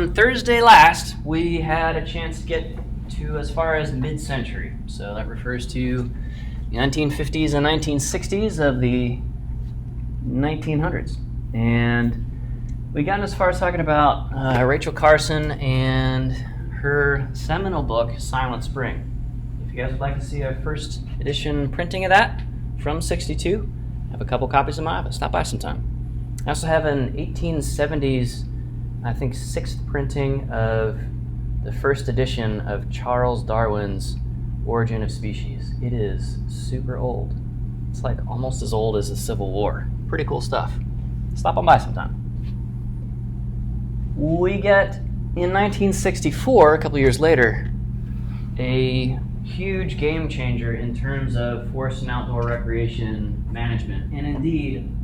On Thursday last, we had a chance to get to as far as mid-century. So that refers to the 1950s and 1960s of the 1900s. And we got as far as talking about Rachel Carson and her seminal book, Silent Spring. If you guys would like to see a first edition printing of that from '62, I have a couple copies in my office. Stop by sometime. I also have an 1870s, I think, 6th printing of the first edition of Charles Darwin's Origin of Species. It is super old. It's like almost as old as the Civil War. Pretty cool stuff. Stop on by sometime. We get, in 1964, a couple years later, a huge game changer in terms of forest and outdoor recreation management. And indeed,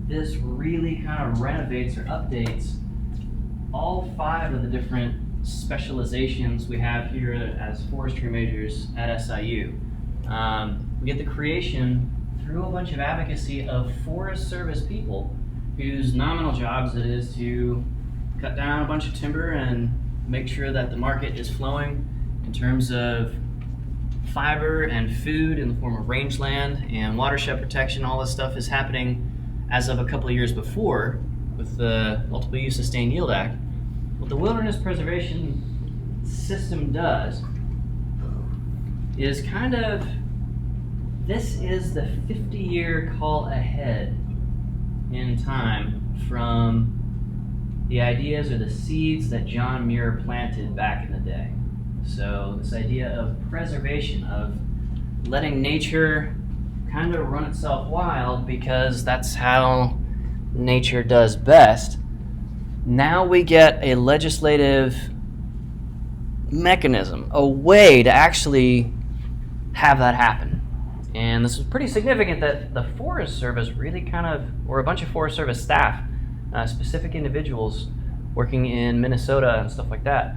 this really kind of renovates or updates all 5 of the different specializations we have here as forestry majors at SIU. We get the creation, through a bunch of advocacy, of Forest Service people whose nominal jobs it is to cut down a bunch of timber and make sure that the market is flowing in terms of fiber and food in the form of rangeland and watershed protection. All this stuff is happening as of a couple of years before with the Multiple Use Sustained Yield Act. What the wilderness preservation system does is this is the 50-year call ahead in time from the ideas or the seeds that John Muir planted back in the day. So this idea of preservation, of letting nature kind of run itself wild because that's how nature does best. Now we get a legislative mechanism, a way to actually have that happen. And this is pretty significant that the Forest Service really or a bunch of Forest Service staff, specific individuals working in Minnesota and stuff like that,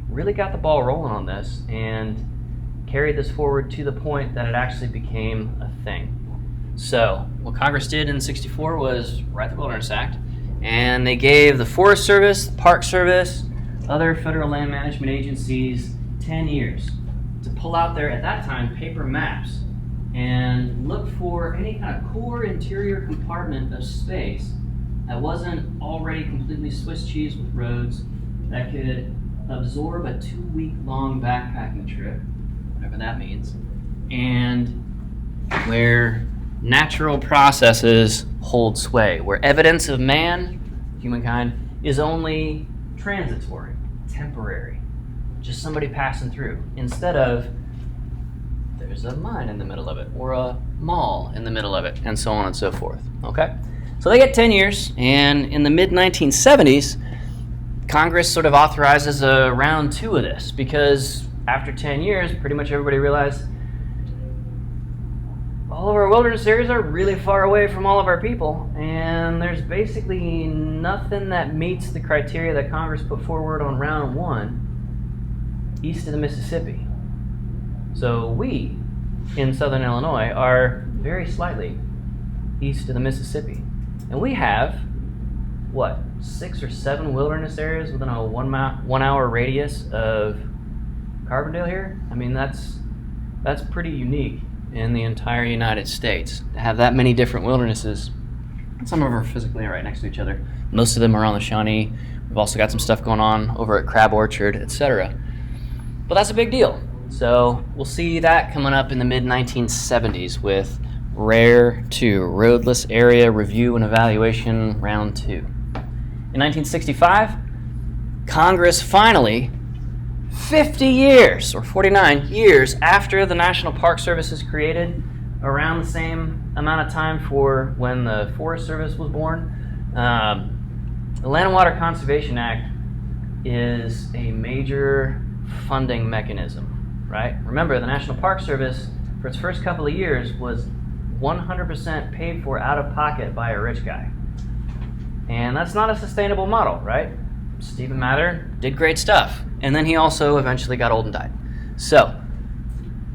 really got the ball rolling on this and carried this forward to the point that it actually became a thing. So what Congress did in '64 was write the Wilderness Act, and they gave the Forest Service, the Park Service, other federal land management agencies 10 years to pull out their, at that time, paper maps and look for any kind of core interior compartment of space that wasn't already completely Swiss cheese with roads, that could absorb a 2-week-long backpacking trip, whatever that means, and where natural processes hold sway, where evidence of humankind, is only transitory, temporary, just somebody passing through, instead of there's a mine in the middle of it, or a mall in the middle of it, and so on and so forth. Okay? So they get 10 years, and in the mid-1970s, Congress sort of authorizes a round 2 of this, because after 10 years, pretty much everybody realized all of our wilderness areas are really far away from all of our people, and there's basically nothing that meets the criteria that Congress put forward on round 1 east of the Mississippi. So we, in southern Illinois, are very slightly east of the Mississippi. And we have, 6 or 7 wilderness areas within a 1 hour radius of Carbondale here? I mean, that's pretty unique in the entire United States, to have that many different wildernesses. Some of them are physically right next to each other. Most of them are on the Shawnee. We've also got some stuff going on over at Crab Orchard, etc. But that's a big deal. So we'll see that coming up in the mid-1970s with Rare 2, Roadless Area Review and Evaluation Round 2. In 1965, Congress finally, 50 years, or 49 years after the National Park Service is created, around the same amount of time for when the Forest Service was born, the Land and Water Conservation Act is a major funding mechanism, right? Remember, the National Park Service, for its first couple of years, was 100% paid for out of pocket by a rich guy. And that's not a sustainable model, right? Stephen Mather did great stuff, and then he also eventually got old and died. So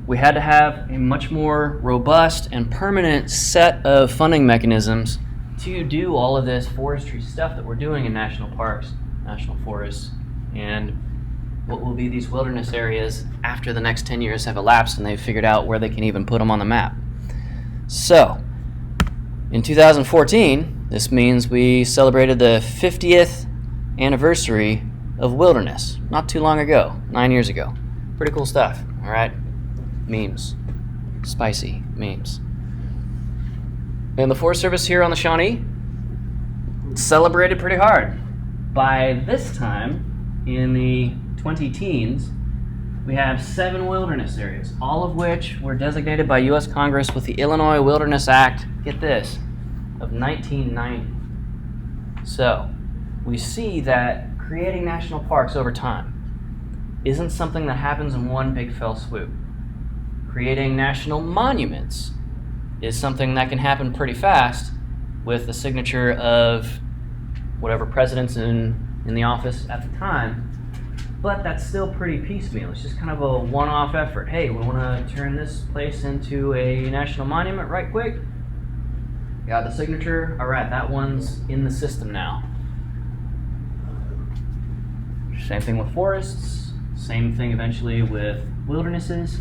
we had to have a much more robust and permanent set of funding mechanisms to do all of this forestry stuff that we're doing in national parks national forests and what will be these wilderness areas after the next 10 years have elapsed and they've figured out where they can even put them on the map. So, in 2014, this means we celebrated the 50th anniversary of wilderness, not too long ago, 9 years ago. Pretty cool stuff, all right? Memes, spicy memes. And the Forest Service here on the Shawnee celebrated pretty hard. By this time, in the 20-teens, we have 7 wilderness areas, all of which were designated by U.S. Congress with the Illinois Wilderness Act, get this, of 1990. So, we see that creating national parks over time isn't something that happens in one big fell swoop. Creating national monuments is something that can happen pretty fast with the signature of whatever president's in the office at the time. But that's still pretty piecemeal. It's just kind of a one-off effort. Hey, we want to turn this place into a national monument right quick. Got the signature. All right, that one's in the system now. Same thing with forests. Same thing eventually with wildernesses.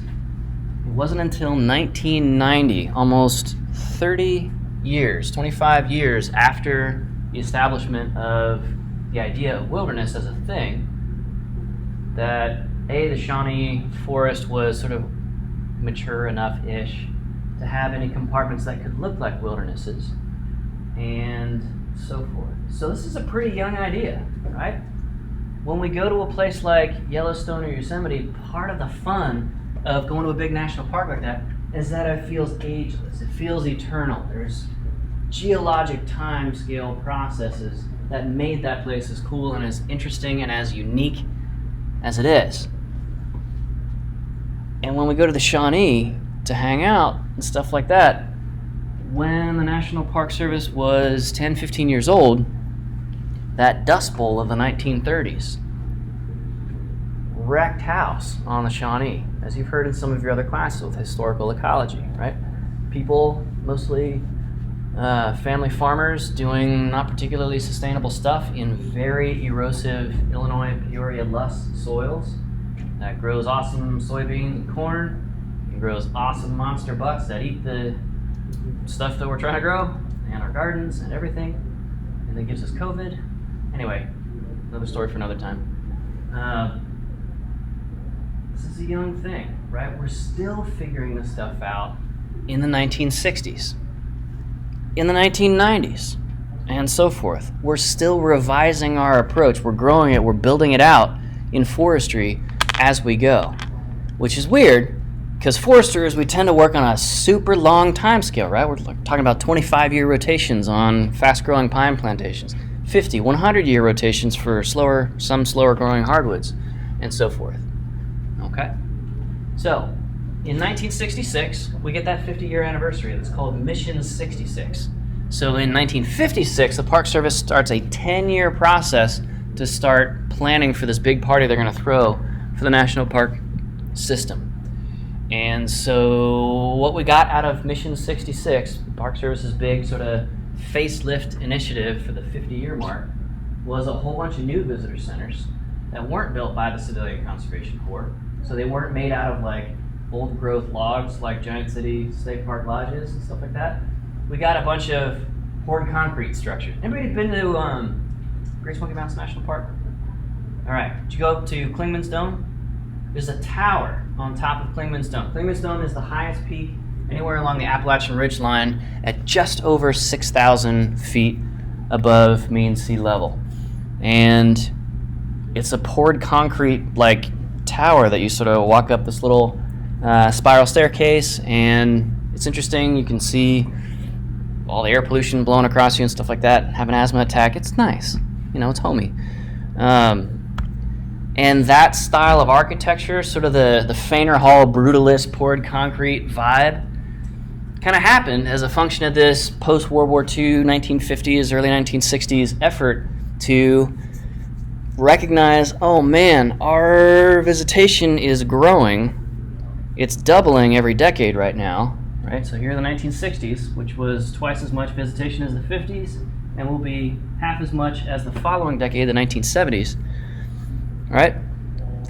It wasn't until 1990, almost 30 years, 25 years after the establishment of the idea of wilderness as a thing, that the Shawnee Forest was sort of mature enough-ish to have any compartments that could look like wildernesses, and so forth. So this is a pretty young idea, right? When we go to a place like Yellowstone or Yosemite, part of the fun of going to a big national park like that is that it feels ageless, it feels eternal. There's geologic time scale processes that made that place as cool and as interesting and as unique as it is. And when we go to the Shawnee to hang out and stuff like that, when the National Park Service was 10, 15 years old, that Dust Bowl of the 1930s wrecked house on the Shawnee, as you've heard in some of your other classes with historical ecology, right? People, mostly family farmers, doing not particularly sustainable stuff in very erosive Illinois Peoria loess soils that grows awesome soybeans and corn and grows awesome monster bucks that eat the stuff that we're trying to grow and our gardens and everything, and that gives us COVID. Anyway, another story for another time. This is a young thing, right? We're still figuring this stuff out in the 1960s, in the 1990s, and so forth. We're still revising our approach. We're growing it. We're building it out in forestry as we go, which is weird because foresters, we tend to work on a super long time scale, right? We're talking about 25-year rotations on fast-growing pine plantations, 50, 100-year rotations for some slower growing hardwoods, and so forth. Okay? So, in 1966, we get that 50-year anniversary. That's called Mission 66. So in 1956, the Park Service starts a 10-year process to start planning for this big party they're going to throw for the national park system. And so what we got out of Mission 66, the Park Service's big sort of facelift initiative for the 50-year mark, was a whole bunch of new visitor centers that weren't built by the Civilian Conservation Corps. So they weren't made out of like old growth logs like Giant City State Park lodges and stuff like that. We got a bunch of poured concrete structures. Anybody been to Great Smoky Mountains National Park? All right, did you go up to Clingman's Dome? There's a tower on top of Clingman's Dome. Clingman's Dome is the highest peak anywhere along the Appalachian Ridge line at just over 6,000 feet above mean sea level. And it's a poured concrete like tower that you sort of walk up this little spiral staircase, and it's interesting. You can see all the air pollution blowing across you and stuff like that. Have an asthma attack. It's nice. You know, it's homey. And that style of architecture, sort of the Fainer Hall brutalist poured concrete vibe, kind of happened as a function of this post-World War II, 1950s, early 1960s effort to recognize, oh man, our visitation is growing. It's doubling every decade right now, right? So here in the 1960s, which was twice as much visitation as the 50s, and will be half as much as the following decade, the 1970s. All right?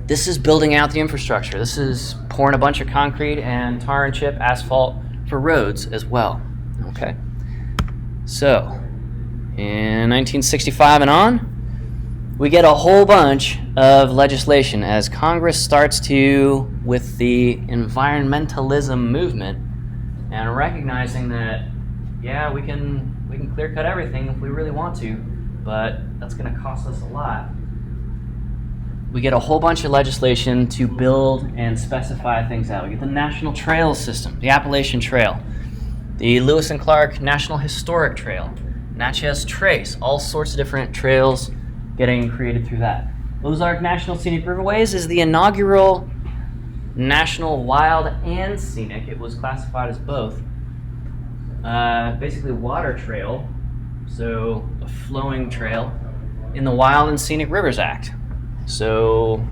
This is building out the infrastructure. This is pouring a bunch of concrete and tar and chip asphalt for roads as well. Okay? So, in 1965 and on, we get a whole bunch of legislation as Congress starts to, with the environmentalism movement, and recognizing that, yeah, we can clear cut everything if we really want to, but that's going to cost us a lot. We get a whole bunch of legislation to build and specify things out. We get the National Trails System, the Appalachian Trail, the Lewis and Clark National Historic Trail, Natchez Trace, all sorts of different trails getting created through that. Ozark National Scenic Riverways is the inaugural National Wild and Scenic. It was classified as both. Basically water trail, so a flowing trail in the Wild and Scenic Rivers Act. So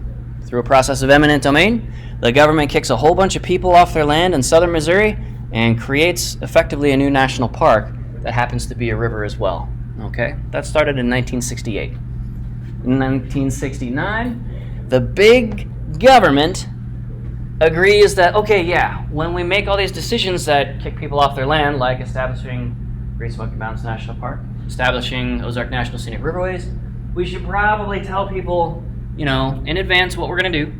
through a process of eminent domain, the government kicks a whole bunch of people off their land in southern Missouri and creates effectively a new national park that happens to be a river as well. Okay, that started in 1968. In 1969, the big government agrees that, okay, yeah, when we make all these decisions that kick people off their land, like establishing Great Smoky Mountains National Park, establishing Ozark National Scenic Riverways, we should probably tell people, you know, in advance what we're going to do.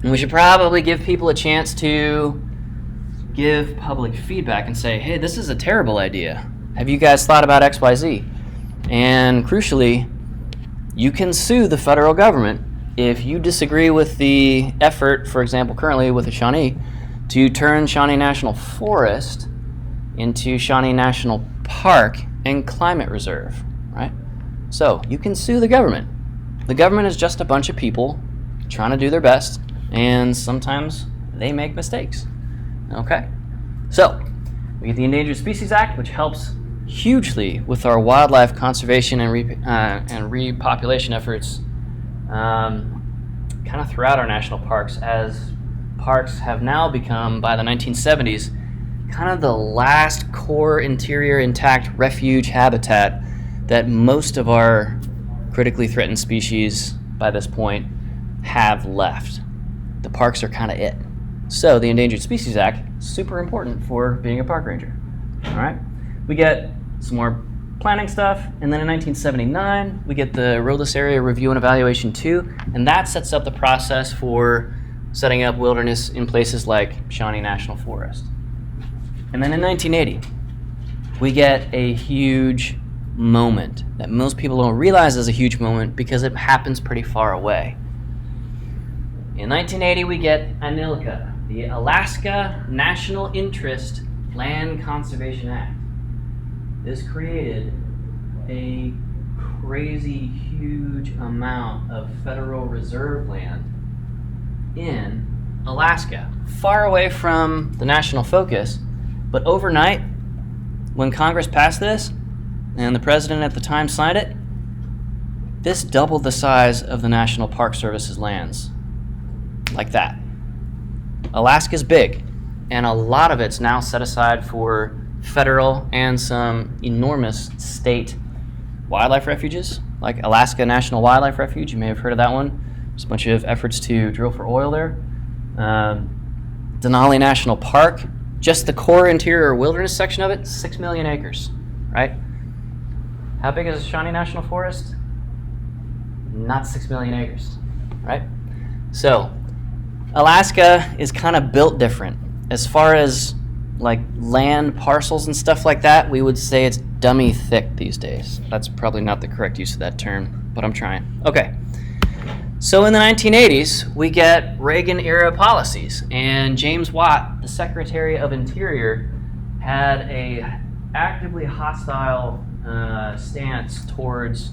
And we should probably give people a chance to give public feedback and say, hey, this is a terrible idea. Have you guys thought about XYZ? And crucially, you can sue the federal government if you disagree with the effort, for example, currently with the Shawnee, to turn Shawnee National Forest into Shawnee National Park and Climate Reserve, right? So you can sue the government. The government is just a bunch of people trying to do their best, and sometimes they make mistakes. Okay? So we get the Endangered Species Act, which helps hugely with our wildlife conservation and repopulation efforts kind of throughout our national parks, as parks have now become, by the 1970s, kind of the last core interior intact refuge habitat that most of our critically threatened species by this point have left. The parks are kind of it. So the Endangered Species Act, super important for being a park ranger. All right, we get some more planning stuff, and then in 1979 we get the Roadless Area Review and Evaluation 2, and that sets up the process for setting up wilderness in places like Shawnee National Forest. And then in 1980 we get a huge moment that most people don't realize is a huge moment because it happens pretty far away. In 1980 we get ANILCA, the Alaska National Interest Land Conservation Act. This created a crazy huge amount of federal reserve land in Alaska, far away from the national focus. But overnight, when Congress passed this, and the president at the time signed it, this doubled the size of the National Park Service's lands. Like that. Alaska's big, and a lot of it's now set aside for federal and some enormous state wildlife refuges, like Alaska National Wildlife Refuge. You may have heard of that one. There's a bunch of efforts to drill for oil there. Denali National Park, just the core interior wilderness section of it, 6 million acres, right? How big is Shawnee National Forest? Not 6 million acres, right? So Alaska is kind of built different. As far as like land parcels and stuff like that, we would say it's dummy thick these days. That's probably not the correct use of that term, but I'm trying. Okay. So in the 1980s, we get Reagan-era policies, and James Watt, the Secretary of Interior, had a actively hostile stance towards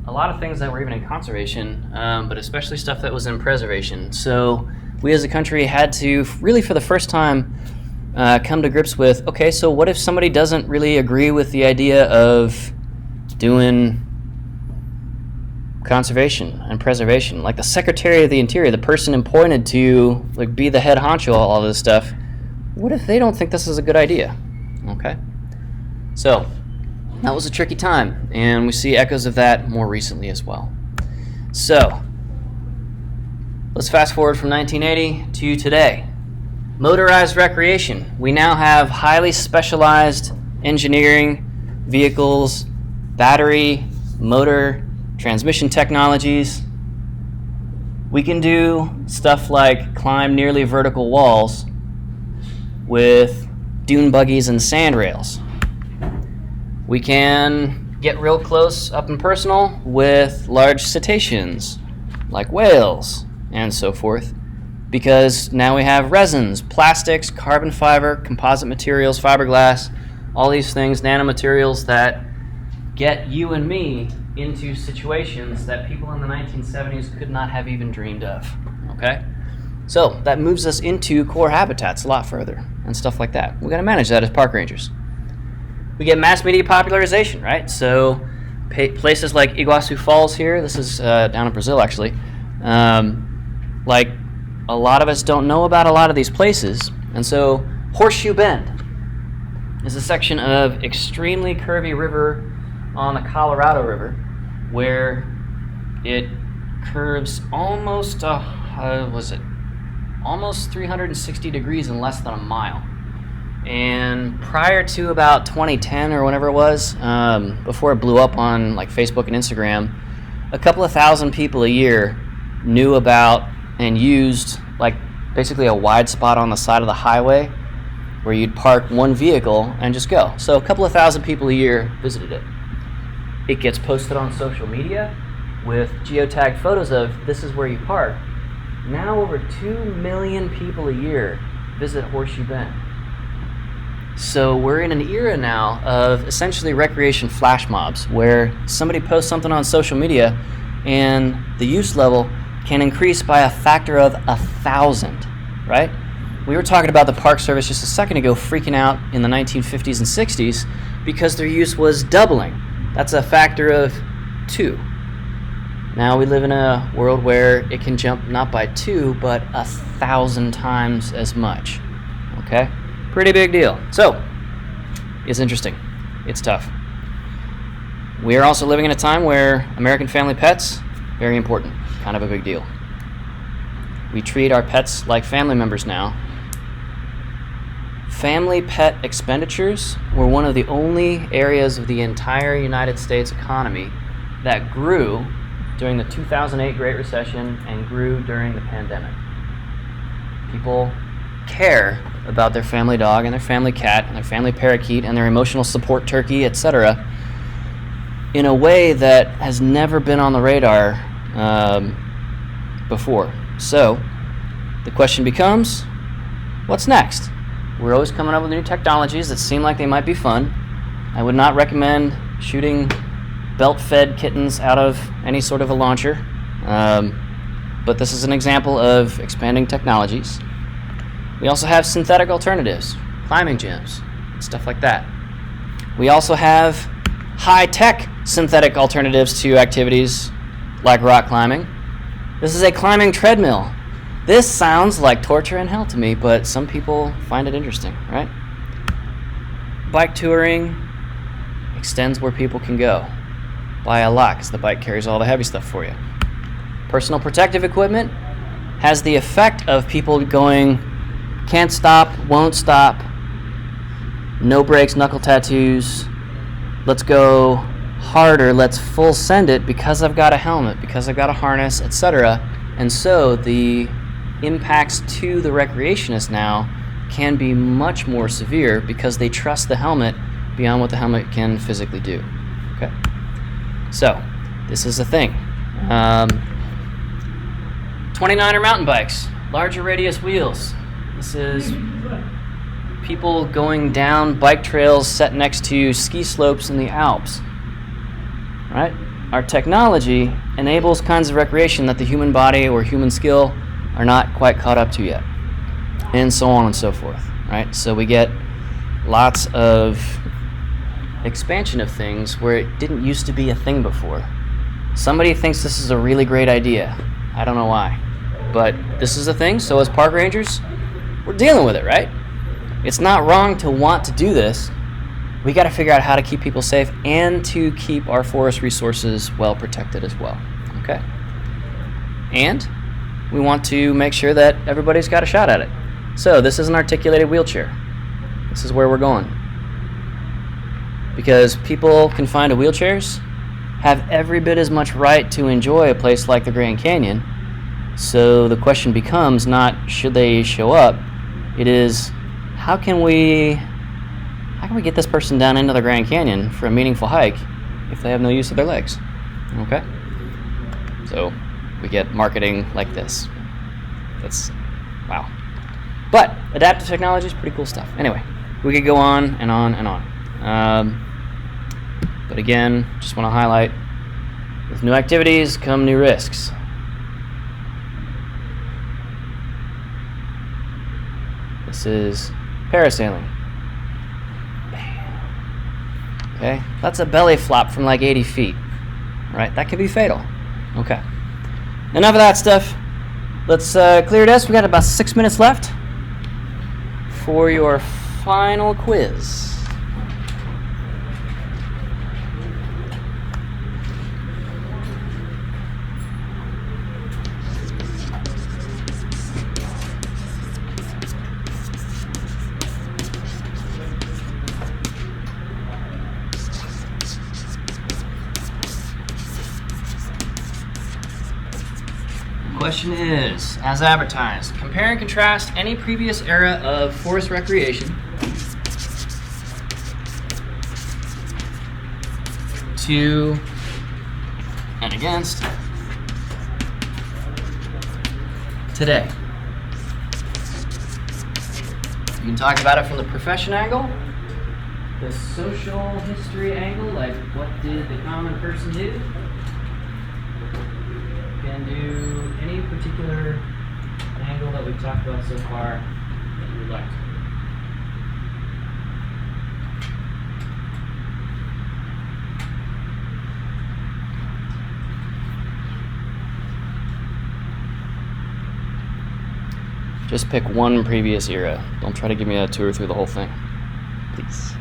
a lot of things that were even in conservation, but especially stuff that was in preservation. So we as a country had to, really for the first time, come to grips with, okay, so what if somebody doesn't really agree with the idea of doing conservation and preservation? Like the Secretary of the Interior, the person appointed to like be the head honcho of all this stuff, what if they don't think this is a good idea? Okay, so that was a tricky time, and we see echoes of that more recently as well. So, let's fast forward from 1980 to today. Motorized recreation. We now have highly specialized engineering, vehicles, battery, motor, transmission technologies. We can do stuff like climb nearly vertical walls with dune buggies and sand rails. We can get real close, up and personal, with large cetaceans, like whales, and so forth, because now we have resins, plastics, carbon fiber, composite materials, fiberglass, all these things, nanomaterials that get you and me into situations that people in the 1970s could not have even dreamed of, okay? So that moves us into core habitats a lot further and stuff like that. We got to manage that as park rangers. We get mass media popularization, right? So places like Iguazu Falls here, this is down in Brazil actually, like a lot of us don't know about a lot of these places, and so Horseshoe Bend is a section of extremely curvy river on the Colorado River where it curves almost, almost 360 degrees in less than a mile. And prior to about 2010 or whenever it was, before it blew up on like Facebook and Instagram, a couple of thousand people a year knew about and used like basically a wide spot on the side of the highway where you'd park one vehicle and just go. So a couple of thousand people a year visited it. It gets posted on social media with geotagged photos of this is where you park. Now over 2 million people a year visit Horseshoe Bend. So we're in an era now of essentially recreation flash mobs where somebody posts something on social media and the use level can increase by a factor of 1,000, right? We were talking about the Park Service just a second ago freaking out in the 1950s and 60s because their use was doubling. That's a factor of 2. Now we live in a world where it can jump not by 2, but 1,000 times as much, okay? Pretty big deal. So, it's interesting. It's tough. We are also living in a time where American family pets, very important, kind of a big deal. We treat our pets like family members now. Family pet expenditures were one of the only areas of the entire United States economy that grew during the 2008 Great Recession and grew during the pandemic. People care about their family dog and their family cat and their family parakeet and their emotional support turkey, etc., in a way that has never been on the radar before. So the question becomes, what's next? We're always coming up with new technologies that seem like they might be fun. I would not recommend shooting belt-fed kittens out of any sort of a launcher, but this is an example of expanding technologies. We also have synthetic alternatives, climbing gyms, stuff like that. We also have high-tech synthetic alternatives to activities like rock climbing. This is a climbing treadmill. This sounds like torture and hell to me, but some people find it interesting, right? Bike touring extends where people can go by a lot because the bike carries all the heavy stuff for you. Personal protective equipment has the effect of people going can't stop, won't stop, no brakes, knuckle tattoos, let's go harder, let's full send it because I've got a helmet, because I've got a harness, etc. And so the impacts to the recreationist now can be much more severe because they trust the helmet beyond what the helmet can physically do. Okay, so this is a thing. 29er mountain bikes, larger radius wheels. This is people going down bike trails set next to ski slopes in the Alps. Right? Our technology enables kinds of recreation that the human body or human skill are not quite caught up to yet, and so on and so forth. Right? So we get lots of expansion of things where it didn't used to be a thing before. Somebody thinks this is a really great idea. I don't know why, but this is a thing. So as park rangers, we're dealing with it, right? It's not wrong to want to do this. we got to figure out how to keep people safe and to keep our forest resources well protected as well. Okay? And we want to make sure that everybody's got a shot at it. So this is an articulated wheelchair. This is where we're going. Because people confined to wheelchairs have every bit as much right to enjoy a place like the Grand Canyon. So the question becomes not should they show up, it is how can we get this person down into the Grand Canyon for a meaningful hike if they have no use of their legs? Okay? So we get marketing like this. That's wow. But adaptive technology is pretty cool stuff. Anyway, we could go on and on and on. But again, just want to highlight, with new activities come new risks. This is parasailing. Okay, that's a belly flop from like 80 feet, right? That could be fatal. Okay, enough of that stuff. Let's clear this. We got about 6 minutes left for your final quiz. Question is, as advertised, compare and contrast any previous era of forest recreation to and against today. You can talk about it from the profession angle, the social history angle, like what did the common person do? Can do any particular angle that we've talked about so far that you would like to. Just pick one previous era. Don't try to give me a tour through the whole thing, please.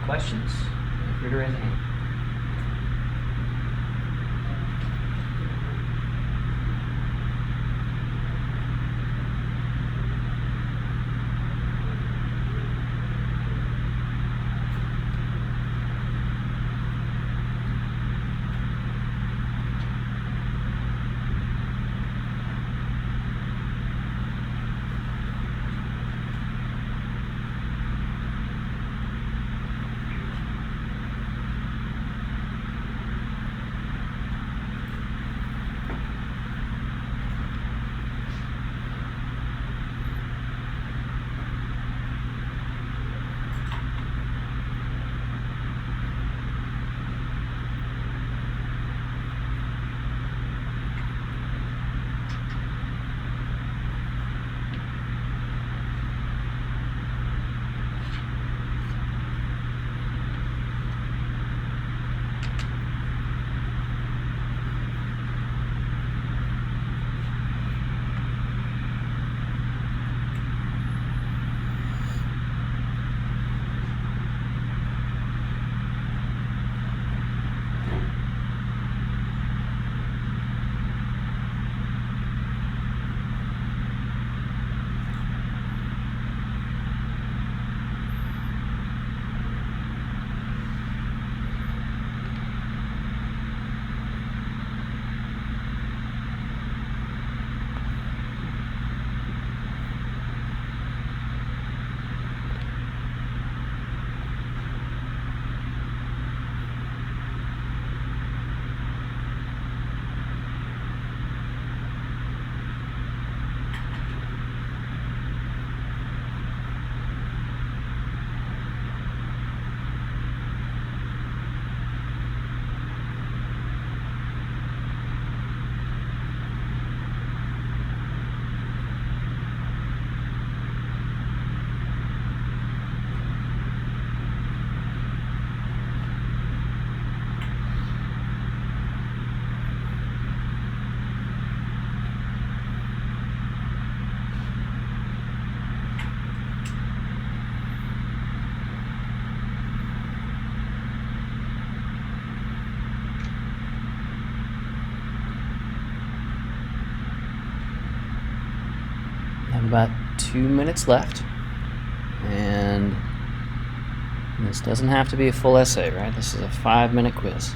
Questions? Feel free to raise a hand. About 2 minutes left, and this doesn't have to be a full essay, right? This is a 5-minute quiz.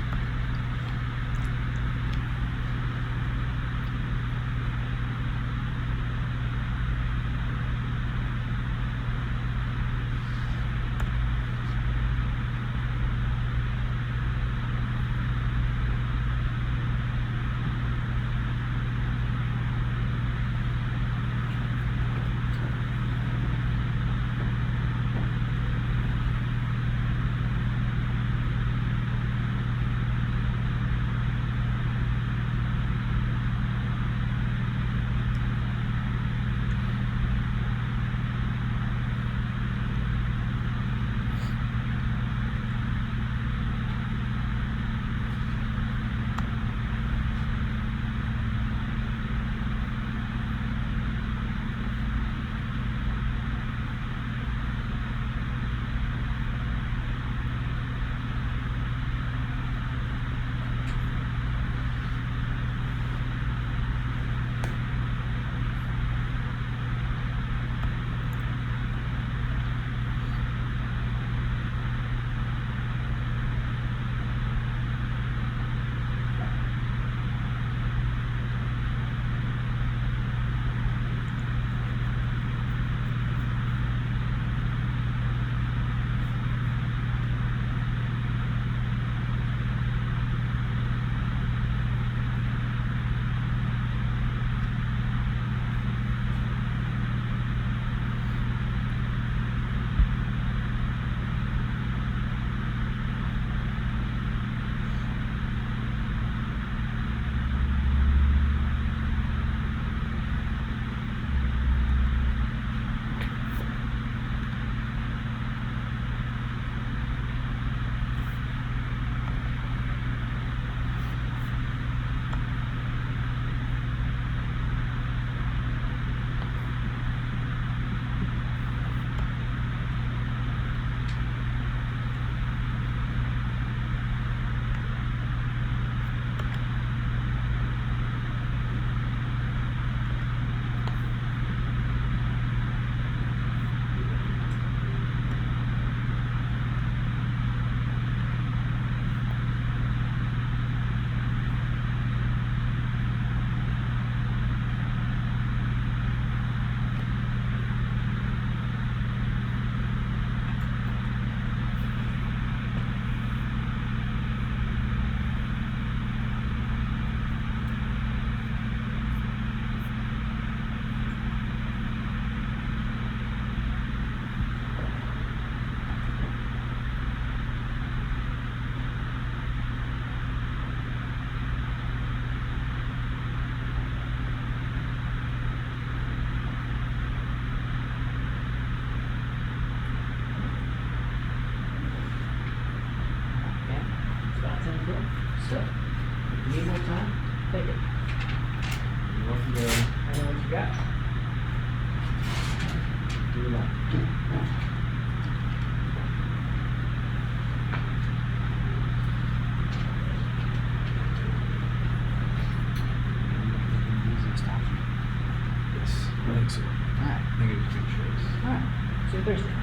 So, if you need more time, take it. You're welcome to handle what you got. Do that. Yes, I think so. Alright. I think it was a good choice. Alright. See you Thursday.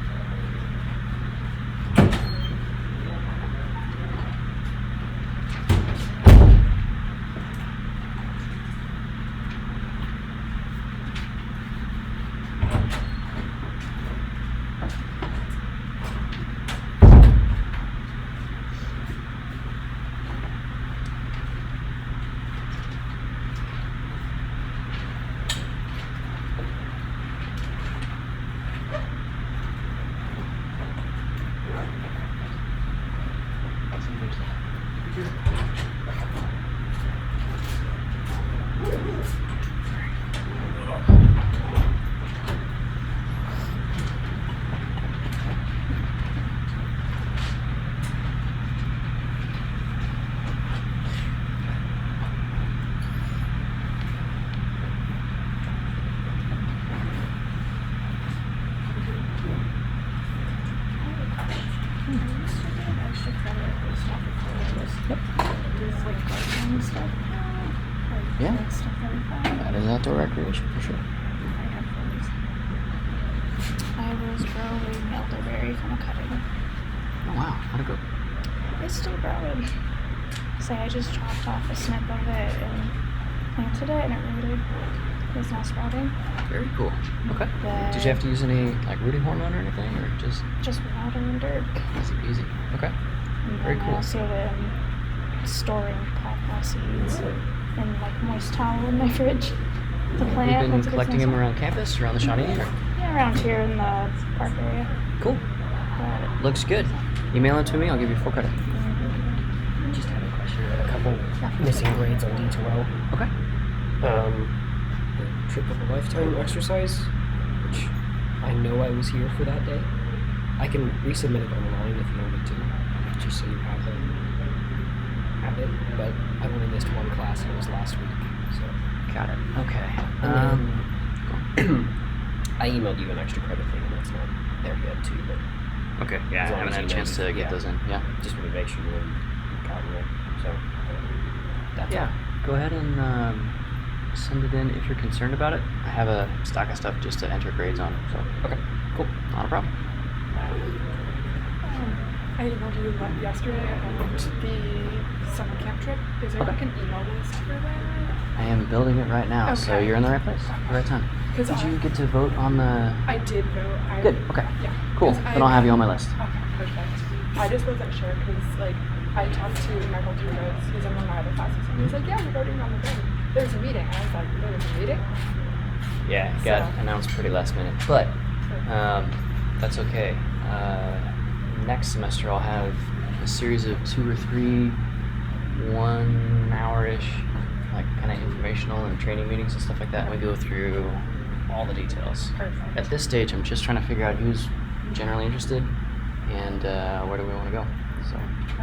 Yeah, that is outdoor recreation for sure. my rose growing elderberry from a cutting. Oh wow, how'd it go? It's still growing. So I just chopped off a snip of it and planted it, and it rooted. It's now sprouting. Very cool. Okay. But Did you have to use any like rooting hormone or anything, or just water and dirt. easy peasy? Okay. And Very then cool. I also am storing pawpaw seeds in like moist towel in my fridge to plant. You've been once it gets collecting nice them and- around campus, around the Shawnee? Or? Yeah, around here in the park area. Cool. But Looks good. Email it to me. I'll give you full credit. Just had a question. A couple missing grades on D12. Okay. The trip of a lifetime exercise, which I know I was here for that day. I can resubmit it online if you want me to, just so you have it. But I've only missed one class, and it was last week. So Got it. Okay. And then I emailed you an extra credit thing, and that's not there yet too. But Okay. Yeah, as I long haven't as had a you chance know, to get yeah. those in. Yeah. just want to make sure you're gotten it. So that's Yeah. Go ahead and send it in if you're concerned about it. I have a stock of stuff just to enter grades on. So okay. cool. Not a problem. I emailed you yesterday about the summer camp trip. Is there like an email list for that? I am building it right now, so Okay. you're in the right place, the right time. Because Did you get to vote on the? I did vote. Good. Okay. Yeah. Cool. 'Cause Then I'll have you on my list. Okay, perfect. I just wasn't sure because like I talked to Michael Turos, he's in one of my other classes, and he was like, "Yeah, we're voting on the thing. There's a meeting." And I was like, "There's a meeting?" Yeah, it got So- announced pretty last minute, but that's okay. Next semester I'll have a series of 2 or 3 1-hour-ish like kind of informational and training meetings and stuff like that, and we go through all the details. Perfect. At this stage I'm just trying to figure out who's generally interested and where do we want to go. So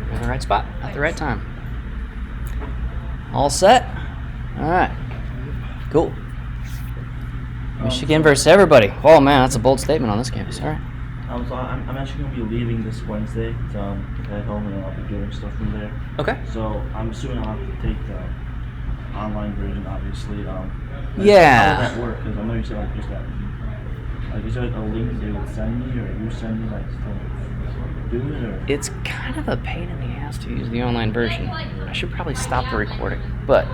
we're in the right spot at the right time. All set? Alright. Cool. Michigan versus everybody. Oh man, that's a bold statement on this campus. All right. So I'm actually going to be leaving this Wednesday to head home, and then I'll be doing stuff from there. Okay. So I'm assuming I'll have to take the online version, obviously. Yeah. How would that work? Because I know you said like just that. Like, is there a link they would send me, or you send me like to do it, or? It's kind of a pain in the ass to use the online version. I should probably stop the recording, but